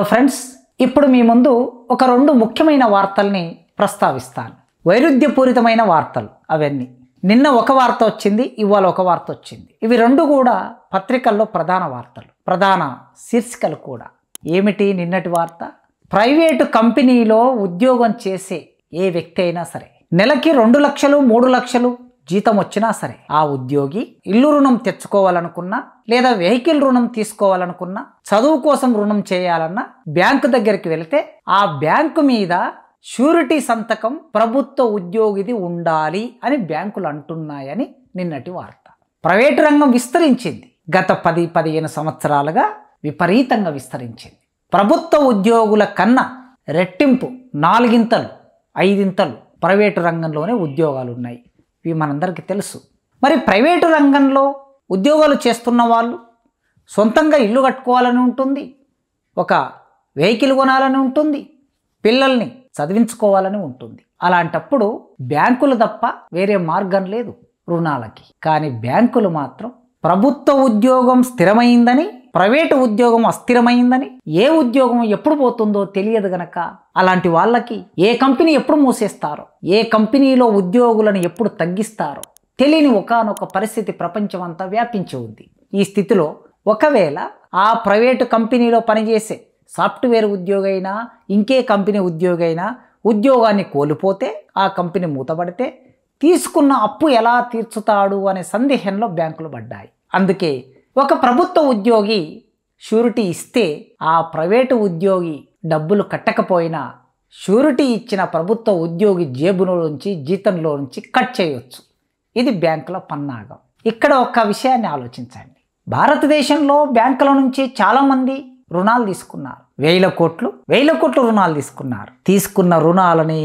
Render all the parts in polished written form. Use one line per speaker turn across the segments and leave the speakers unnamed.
Friends, ఇప్పుడు మీ ముందు ఒక రెండు ముఖ్యమైన వార్తల్ని ప్రస్తావిస్తాను. వైరుధ్యపూరితమైన వార్తలు అవన్నీ. నిన్న ఒక వార్త వచ్చింది, ఇవాళ ఒక వార్త వచ్చింది. ఇవి రెండు కూడా పత్రికల్లో ప్రధాన వార్తలు, ప్రధాన శీర్షికలు కూడా. ఏమిటి నిన్నటి వార్త? ప్రైవేటు కంపెనీలో ఉద్యోగం చేసే ఏ వ్యక్తి అయినా సరే నెలకి 2 లక్షలు 3 లక్షలు జీతం వచ్చినా సరే ఆ ఉద్యోగి ఇల్లు రుణం తెచ్చుకోవాలనుకున్నా, లేదా వెహికల్ రుణం తీసుకోవాలనుకున్నా, చదువు కోసం రుణం చేయాలన్నా బ్యాంకు దగ్గరికి వెళితే ఆ బ్యాంకు మీద షూరిటీ సంతకం ప్రభుత్వ ఉద్యోగిది ఉండాలి అని బ్యాంకులు అంటున్నాయని నిన్నటి వార్త. ప్రైవేటు రంగం విస్తరించింది. గత 10-15 సంవత్సరాలుగా విపరీతంగా విస్తరించింది. ప్రభుత్వ ఉద్యోగుల కన్నా రెట్టింపు 4 ఇంతలు 5 ఇంతలు ప్రైవేటు రంగంలోనే ఉద్యోగాలు ఉన్నాయి. ఇవి మనందరికీ తెలుసు. మరి ప్రైవేటు రంగంలో ఉద్యోగాలు చేస్తున్న వాళ్ళు సొంతంగా ఇల్లు కట్టుకోవాలని ఉంటుంది, ఒక వెహికల్ కొనాలని ఉంటుంది, పిల్లల్ని చదివించుకోవాలని ఉంటుంది. అలాంటప్పుడు బ్యాంకులు తప్ప వేరే మార్గం లేదు రుణాలకి. కానీ బ్యాంకులు మాత్రం ప్రభుత్వ ఉద్యోగం స్థిరమైందని, ప్రైవేటు ఉద్యోగం అస్థిరమైందని, ఏ ఉద్యోగం ఎప్పుడు పోతుందో తెలియదు గనక అలాంటి వాళ్ళకి ఏ కంపెనీ ఎప్పుడు మూసేస్తారో, ఏ కంపెనీలో ఉద్యోగులను ఎప్పుడు తగ్గిస్తారో తెలియని ఒకానొక పరిస్థితి ప్రపంచమంతా వ్యాపించి ఉంది. ఈ స్థితిలో ఒకవేళ ఆ ప్రైవేటు కంపెనీలో పనిచేసే సాఫ్ట్వేర్ ఉద్యోగైనా, ఇంకే కంపెనీ ఉద్యోగైనా ఉద్యోగాన్ని కోల్పోతే, ఆ కంపెనీ మూతపడితే తీసుకున్న అప్పు ఎలా తీర్చుతాడు అనే సందేహంలో బ్యాంకులు పడ్డాయి. అందుకే ఒక ప్రభుత్వ ఉద్యోగి షూరిటీ ఇస్తే ఆ ప్రైవేటు ఉద్యోగి డబ్బులు కట్టకపోయినా షూరిటీ ఇచ్చిన ప్రభుత్వ ఉద్యోగి జేబులో నుంచి, జీతంలో నుంచి కట్ చేయవచ్చు. ఇది బ్యాంకుల పన్నాగం. ఇక్కడ ఒక విషయాన్ని ఆలోచించండి. భారతదేశంలో బ్యాంకుల నుంచి చాలామంది రుణాలు తీసుకున్నారు. వేల కోట్లు రుణాలు తీసుకున్నారు. తీసుకున్న రుణాలని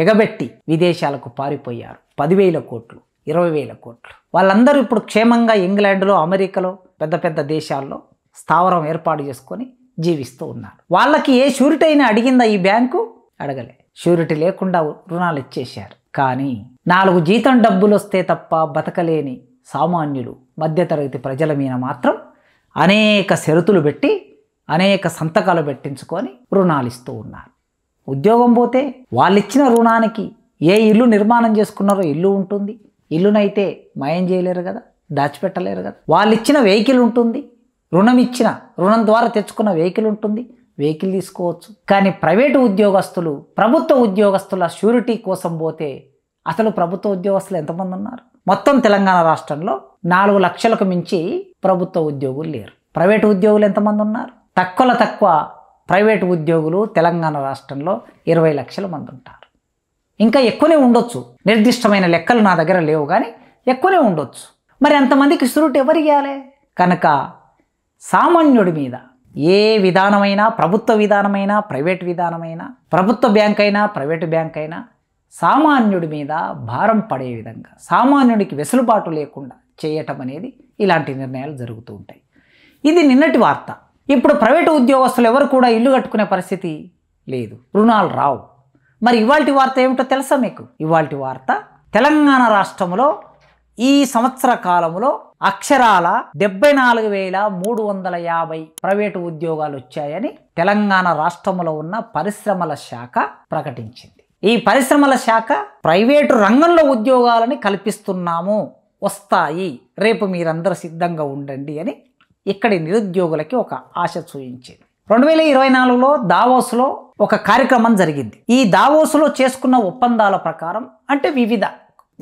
ఎగబెట్టి విదేశాలకు పారిపోయారు. 10,000 కోట్లు, 20,000 కోట్లు. వాళ్ళందరూ ఇప్పుడు క్షేమంగా ఇంగ్లాండ్లో, అమెరికాలో, పెద్ద పెద్ద దేశాల్లో స్థావరం ఏర్పాటు చేసుకొని జీవిస్తూ ఉన్నారు. వాళ్ళకి ఏ షూరిటీ అయినా అడిగిందా ఈ బ్యాంకు? అడగలే. షూరిటీ లేకుండా రుణాలు ఇచ్చేశారు. కానీ 4 జీతం డబ్బులు వస్తే తప్ప బతకలేని సామాన్యులు, మధ్యతరగతి ప్రజల మీద మాత్రం అనేక షరతులు పెట్టి, అనేక సంతకాలు పెట్టించుకొని రుణాలు ఇస్తూ ఉన్నారు. ఉద్యోగం పోతే వాళ్ళు ఇచ్చిన రుణానికి ఏ ఇల్లు నిర్మాణం చేసుకున్నారో ఇల్లు ఉంటుంది. ఇల్లునైతే మాయం చేయలేరు కదా, దాచిపెట్టలేరు కదా. వాళ్ళు ఇచ్చిన వెహికల్ ఉంటుంది, రుణం ద్వారా తెచ్చుకున్న వెహికల్ ఉంటుంది, వెహికల్ తీసుకోవచ్చు. కానీ ప్రైవేటు ఉద్యోగస్తులు, ప్రభుత్వ ఉద్యోగస్తుల షూరిటీ కోసం పోతే అసలు ప్రభుత్వ ఉద్యోగస్తులు ఎంతమంది ఉన్నారు? మొత్తం తెలంగాణ రాష్ట్రంలో 4 లక్షలకు మించి ప్రభుత్వ ఉద్యోగులు లేరు. ప్రైవేటు ఉద్యోగులు ఎంతమంది ఉన్నారు? తక్కువ ప్రైవేటు ఉద్యోగులు తెలంగాణ రాష్ట్రంలో 20 లక్షల మంది ఉంటారు. ఇంకా ఎక్కువనే ఉండొచ్చు. నిర్దిష్టమైన లెక్కలు నా దగ్గర లేవు, కానీ ఎక్కువనే ఉండొచ్చు. మరి అంతమందికి షూరిటీ ఎవరు ఇవ్వాలి? కనుక సామాన్యుడి మీద ఏ విధానమైనా, ప్రభుత్వ విధానమైనా, ప్రైవేటు విధానమైనా, ప్రభుత్వ బ్యాంక్ అయినా, ప్రైవేటు బ్యాంక్ అయినా సామాన్యుడి మీద భారం పడే విధంగా, సామాన్యుడికి వెసులుబాటు లేకుండా చేయటం అనేది ఇలాంటి నిర్ణయాలు జరుగుతూ ఉంటాయి. ఇది నిన్నటి వార్త. ఇప్పుడు ప్రైవేటు ఉద్యోగస్తులు ఎవరు కూడా ఇల్లు కట్టుకునే పరిస్థితి లేదు, రుణాలు రావు. మరి ఇవాల్టి వార్త ఏమిటో తెలుసా మీకు? ఇవాల్టి వార్త తెలంగాణ రాష్ట్రంలో ఈ సంవత్సర కాలంలో అక్షరాల 74,350 ప్రైవేటు ఉద్యోగాలు వచ్చాయని తెలంగాణ రాష్ట్రంలో ఉన్న పరిశ్రమల శాఖ ప్రకటించింది. ఈ పరిశ్రమల శాఖ ప్రైవేటు రంగంలో ఉద్యోగాలని కల్పిస్తున్నాము, వస్తాయి, రేపు మీరందరూ సిద్ధంగా ఉండండి అని ఇక్కడి నిరుద్యోగులకి ఒక ఆశ చూయించింది. 2024లో దావోస్లో ఒక కార్యక్రమం జరిగింది. ఈ దావోస్లో చేసుకున్న ఒప్పందాల ప్రకారం, అంటే వివిధ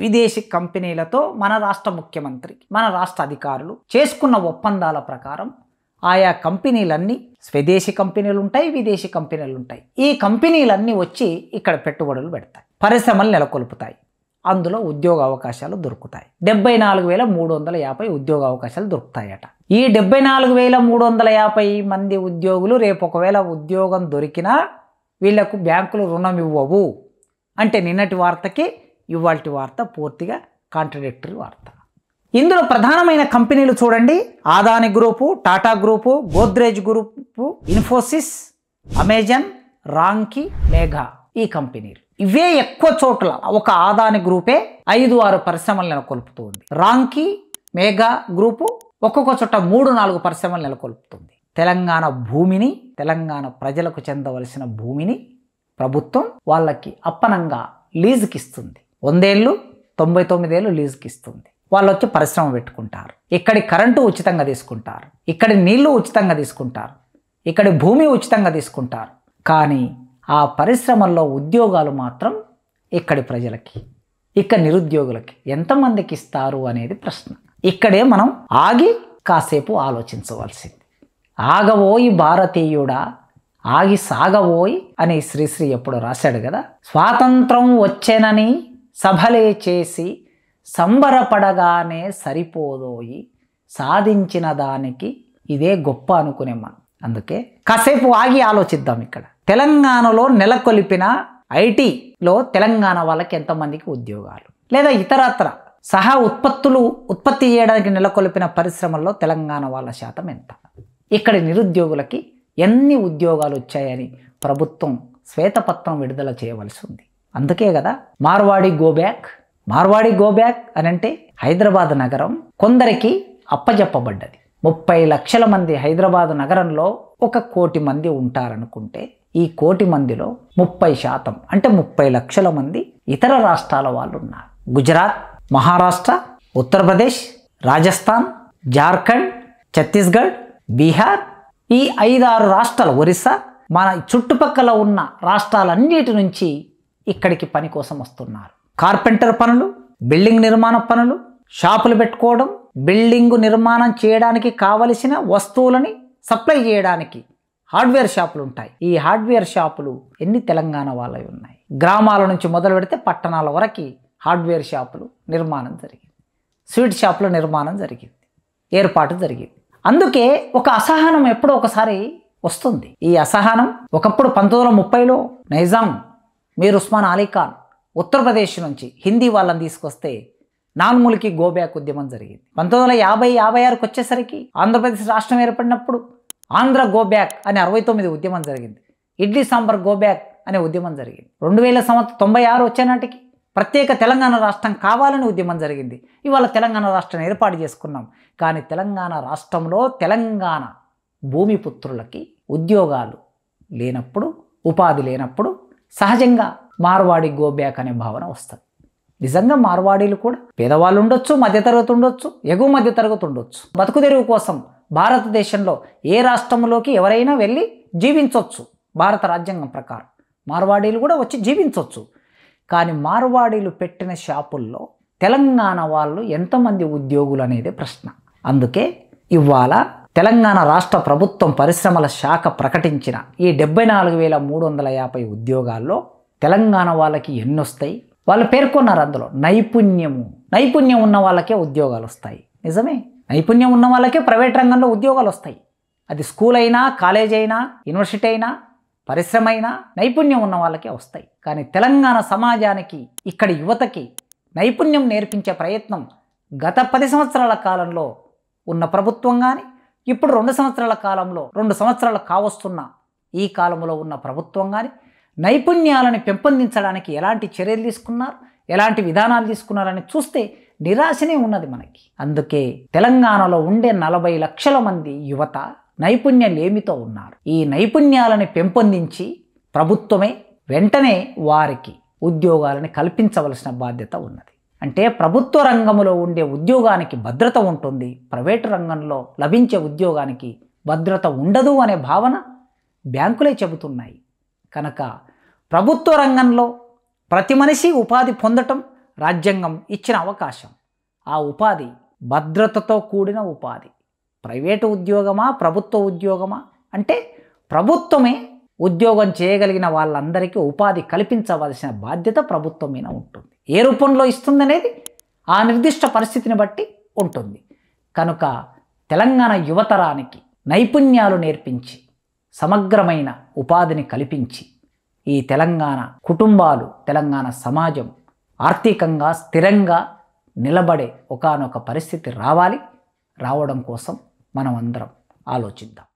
విదేశీ కంపెనీలతో మన రాష్ట్ర ముఖ్యమంత్రి, మన రాష్ట్ర అధికారులు చేసుకున్న ఒప్పందాల ప్రకారం ఆయా కంపెనీలన్నీ, స్వదేశీ కంపెనీలు ఉంటాయి, విదేశీ కంపెనీలు ఉంటాయి. ఈ కంపెనీలన్నీ వచ్చి ఇక్కడ పెట్టుబడులు పెడతాయి, పరిశ్రమలు నెలకొల్పుతాయి, అందులో ఉద్యోగ అవకాశాలు దొరుకుతాయి. 74,350 ఉద్యోగ అవకాశాలు దొరుకుతాయట. ఈ 74,350 మంది ఉద్యోగులు రేపు ఒకవేళ ఉద్యోగం దొరికినా వీళ్లకు బ్యాంకులు రుణం ఇవ్వవు. అంటే నిన్నటి వార్తకి ఇవాల్టి వార్త పూర్తిగా కాంట్రడిక్టరీ వార్త. ఇందులో ప్రధానమైన కంపెనీలు చూడండి: Adani group, Tata group, Godrej group, Infosys, Amazon, Ramky, Megha. ఈ కంపెనీలు ఇవే ఎక్కువ చోట్ల. ఒక ఆదాని గ్రూపే 5-6 పరిశ్రమలు నెలకొల్పుతుంది. రాంకీ, మేఘా గ్రూపు ఒక్కొక్క చోట 3-4 పరిశ్రమలు నెలకొల్పుతుంది. తెలంగాణ భూమిని, తెలంగాణ ప్రజలకు చెందవలసిన భూమిని ప్రభుత్వం వాళ్ళకి అప్పనంగా లీజుకి ఇస్తుంది. 100 ఏళ్ళు 99 ఏళ్ళు లీజుకి ఇస్తుంది. వాళ్ళు వచ్చి పరిశ్రమ పెట్టుకుంటారు. ఇక్కడి కరెంటు ఉచితంగా తీసుకుంటారు, ఇక్కడి నీళ్లు ఉచితంగా తీసుకుంటారు, ఇక్కడి భూమి ఉచితంగా తీసుకుంటారు. కానీ ఆ పరిశ్రమల్లో ఉద్యోగాలు మాత్రం ఇక్కడి ప్రజలకి, ఇక్కడ నిరుద్యోగులకి ఎంతమందికి ఇస్తారు అనేది ప్రశ్న. ఇక్కడే మనం ఆగి కాసేపు ఆలోచించవలసింది. ఆగవోయి భారతీయుడా ఆగి సాగవోయి అని శ్రీశ్రీ ఎప్పుడు రాశాడు కదా. స్వాతంత్రం వచ్చేనని సభలే చేసి సంబరపడగానే సరిపోదోయి, సాధించిన దానికి ఇదే గొప్ప అనుకునే మనం. అందుకే కాసేపు ఆగి ఆలోచిద్దాం. ఇక్కడ తెలంగాణలో నెలకొల్పిన ఐటీలో తెలంగాణ వాళ్ళకి ఎంతమందికి ఉద్యోగాలు, లేదా ఇతరత్ర సహా ఉత్పత్తి చేయడానికి నెలకొల్పిన పరిశ్రమల్లో తెలంగాణ వాళ్ళ శాతం ఎంత, ఇక్కడి నిరుద్యోగులకి ఎన్ని ఉద్యోగాలు వచ్చాయని ప్రభుత్వం శ్వేతపత్రం విడుదల చేయవలసి ఉంది. అందుకే కదా మార్వాడి గో బ్యాక్ అని అంటే హైదరాబాద్ నగరం కొందరికి అప్పజెప్పబడ్డది. 30 లక్షల మంది హైదరాబాద్ నగరంలో 1 కోటి మంది ఉంటారనుకుంటే ఈ కోటి మందిలో 30% అంటే 30 లక్షల మంది ఇతర రాష్ట్రాల వాళ్ళు ఉన్నారు. గుజరాత్, మహారాష్ట్ర, ఉత్తరప్రదేశ్, రాజస్థాన్, జార్ఖండ్, ఛత్తీస్గఢ్, బీహార్, ఈ 5-6 రాష్ట్రాలు, ఒరిస్సా, మన చుట్టుపక్కల ఉన్న రాష్ట్రాలన్నిటి నుంచి ఇక్కడికి పని కోసం వస్తున్నారు. కార్పెంటర్ పనులు, బిల్డింగ్ నిర్మాణ పనులు, షాపులు పెట్టుకోవడం, బిల్డింగు నిర్మాణం చేయడానికి కావలసిన వస్తువులని సప్లై చేయడానికి హార్డ్వేర్ షాపులు ఉంటాయి. ఈ హార్డ్వేర్ షాపులు ఎన్ని తెలంగాణ వాళ్ళవి ఉన్నాయి. గ్రామాల నుంచి మొదలు పెడితే పట్టణాల వరకు హార్డ్వేర్ షాపులు నిర్మాణం జరిగింది, స్వీట్ షాపుల నిర్మాణం జరిగింది, ఏర్పాటు జరిగింది. అందుకే ఒక అసహనం ఎప్పుడో ఒకసారి వస్తుంది. ఈ అసహనం ఒకప్పుడు 1930లో నైజాం మీర్ ఉస్మాన్ అలీ ఖాన్ ఉత్తరప్రదేశ్ నుంచి హిందీ వాళ్ళని తీసుకొస్తే నాన్ముల్కి గోబ్యాక్ ఉద్యమం జరిగింది. 1950-56కి వచ్చేసరికి ఆంధ్రప్రదేశ్ రాష్ట్రం ఏర్పడినప్పుడు ఆంధ్ర గోబ్యాక్ అనే 69 ఉద్యమం జరిగింది. ఇడ్లీ సాంబార్ గోబ్యాక్ అనే ఉద్యమం జరిగింది. 2096 వచ్చే నాటికి ప్రత్యేక తెలంగాణ రాష్ట్రం కావాలని ఉద్యమం జరిగింది. ఇవాళ తెలంగాణ రాష్ట్రం ఏర్పాటు చేసుకున్నాం. కానీ తెలంగాణ రాష్ట్రంలో తెలంగాణ భూమిపుత్రులకి ఉద్యోగాలు లేనప్పుడు, ఉపాధి లేనప్పుడు సహజంగా మార్వాడి గోబ్యాక్ అనే భావన వస్తుంది. నిజంగా మార్వాడీలు కూడా పేదవాళ్ళు ఉండొచ్చు, మధ్యతరగతి ఉండొచ్చు, ఎగువ మధ్యతరగతి ఉండొచ్చు. బతుకు తెరువు కోసం భారతదేశంలో ఏ రాష్ట్రంలోకి ఎవరైనా వెళ్ళి జీవించవచ్చు. భారత రాజ్యాంగం ప్రకారం మార్వాడీలు కూడా వచ్చి జీవించవచ్చు. కానీ మార్వాడీలు పెట్టిన షాపుల్లో తెలంగాణ వాళ్ళు ఎంతమంది ఉద్యోగులు అనేది ప్రశ్న. అందుకే ఇవాళ తెలంగాణ రాష్ట్ర ప్రభుత్వం పరిశ్రమల శాఖ ప్రకటించిన ఈ 74,350 ఉద్యోగాల్లో తెలంగాణ వాళ్ళకి ఎన్ని వస్తాయి వాళ్ళు పేర్కొన్నారు. అందులో నైపుణ్యం ఉన్న వాళ్ళకే ఉద్యోగాలు వస్తాయి. నిజమే, నైపుణ్యం ఉన్న వాళ్ళకే ప్రైవేట్ రంగంలో ఉద్యోగాలు వస్తాయి. అది స్కూల్ అయినా, కాలేజ్ అయినా, యూనివర్సిటీ అయినా, పరిశ్రమ అయినా నైపుణ్యం ఉన్న వాళ్ళకే వస్తాయి. కానీ తెలంగాణ సమాజానికి, ఇక్కడి యువతకి నైపుణ్యం నేర్పించే ప్రయత్నం గత 10 సంవత్సరాల కాలంలో ఉన్న ప్రభుత్వం కానీ, ఇప్పుడు 2 సంవత్సరాల కాలంలో 2 సంవత్సరాలు కావస్తున్న ఈ కాలంలో ఉన్న ప్రభుత్వం కానీ నైపుణ్యాలను పెంపొందించడానికి ఎలాంటి చర్యలు తీసుకున్నారు, ఎలాంటి విధానాలు తీసుకున్నారని చూస్తే నిరాశనే ఉన్నది మనకి. అందుకే తెలంగాణలో ఉండే 40 లక్షల మంది యువత నైపుణ్యాలేమితో ఉన్నారు. ఈ నైపుణ్యాలను పెంపొందించి ప్రభుత్వమే వెంటనే వారికి ఉద్యోగాలను కల్పించవలసిన బాధ్యత ఉన్నది. అంటే ప్రభుత్వ రంగంలో ఉండే ఉద్యోగానికి భద్రత ఉంటుంది, ప్రైవేటు రంగంలో లభించే ఉద్యోగానికి భద్రత ఉండదు అనే భావన బ్యాంకులే చెబుతున్నాయి. కనుక ప్రభుత్వ రంగంలో ప్రతి మనిషి ఉపాధి పొందటం రాజ్యాంగం ఇచ్చిన అవకాశం. ఆ ఉపాధి భద్రతతో కూడిన ఉపాధి. ప్రైవేటు ఉద్యోగమా, ప్రభుత్వ ఉద్యోగమా అంటే ప్రభుత్వమే ఉద్యోగం చేయగలిగిన వాళ్ళందరికీ ఉపాధి కల్పించవలసిన బాధ్యత ప్రభుత్వం మీద ఉంటుంది. ఏ రూపంలో ఇస్తుందనేది ఆ నిర్దిష్ట పరిస్థితిని బట్టి ఉంటుంది. కనుక తెలంగాణ యువతరానికి నైపుణ్యాలు నేర్పించి సమగ్రమైన ఉపాధిని కల్పించి ఈ తెలంగాణ కుటుంబాలు, తెలంగాణ సమాజం ఆర్థికంగా స్థిరంగా నిలబడే ఒకానొక పరిస్థితి రావడం కోసం మనం అందరం ఆలోచిద్దాం.